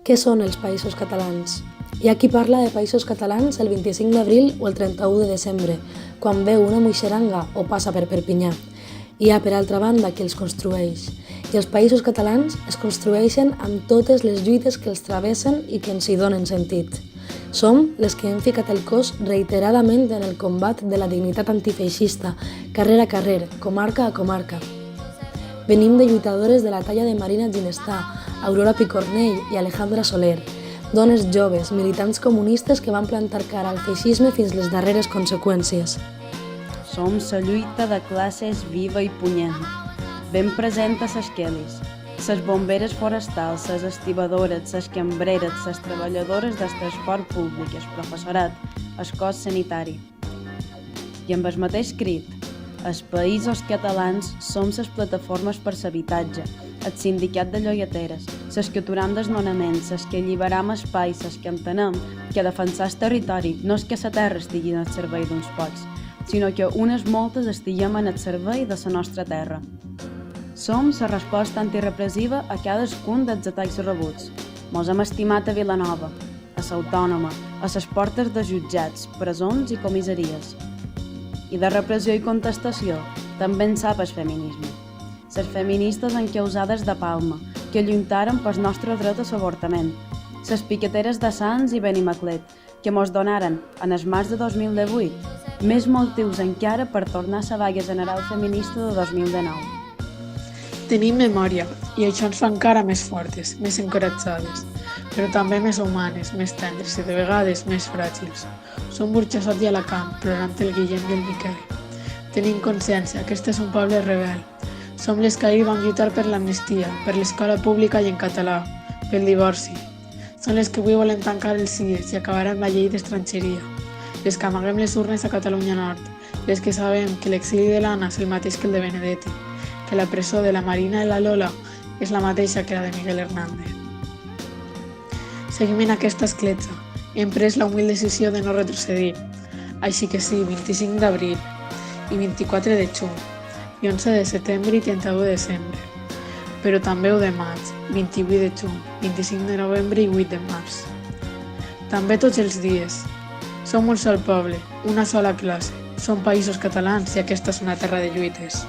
Què són els Països Catalans? Hi ha qui parla de Països Catalans el 25 d'abril o el 31 de desembre, quan veu una muixeranga o passa per Perpinyà. Hi ha, per altra banda, qui els construeix. I els Països Catalans es construeixen amb totes les lluites que els travessen i que ens hi donen sentit. Som les que hem ficat el cos reiteradament en el combat de la dignitat antifeixista, carrer a carrer, comarca a comarca. Venim de lluitadores de la talla de Marina Ginestà, Aurora Picornell i Alejandra Soler, dones joves, militants comunistes que van plantar cara al feixisme fins les darreres conseqüències. Som la lluita de classes viva i punyent, ben present a les quelis, les bomberes forestals, les estibadores, les cambreres, les treballadores del transport públic, el professorat, el cos sanitari. I amb el mateix crit, els Països Catalans som les plataformes per l'habitatge, el sindicat de llogateres, les que aturam desnonaments, les que alliberam espais, les que entenem que defensar el territori no és que la terra estigui al servei d'uns pocs, sinó que unes moltes estiguem en el servei de la nostra terra. Som la resposta antirepressiva a cadascun dels atacs rebuts. Mos hem estimat a Vilanova, a l'Autònoma, a les portes de jutjats, presons i comissaries. I de repressió i contestació també en sap el feminisme. Les feministes encausades de Palma, que lluitaren pel nostre dret a l'avortament. Les piqueteres de Sants i Benimaclet, que mos donaren, en el març de 2018, més motius encara per tornar a la vaga general feminista de 2019. Tenim memòria, i això ens fa encara més fortes, més encoratjades, però també més humanes, més tendres i de vegades més fràgils. Som Burjassot i Alacant, plorant el Guillem i el Miquel. Tenim consciència que este és un poble rebel. Som les que ahir vam lluitar per l'amnistia, per l'escola pública i en català, pel divorci. Són les que avui volen tancar els CIES i acabar amb la llei d'estrangeria. Les que amaguem les urnes a Catalunya Nord, les que sabem que l'exili de l'Anna és el mateix que el de Benedetti, que la presó de la Marina i la Lola és la mateixa que la de Miguel Hernández. Seguim en aquesta escletxa i hem pres la humil decisió de no retrocedir. Així que sí, 25 d'abril i 24 de juny, i 11 de setembre i 31 de desembre, però també 1 de maig, 28 de juny, 25 de novembre i 8 de març. També tots els dies. Som un sol poble, una sola classe, som Països Catalans i aquesta és una terra de lluites.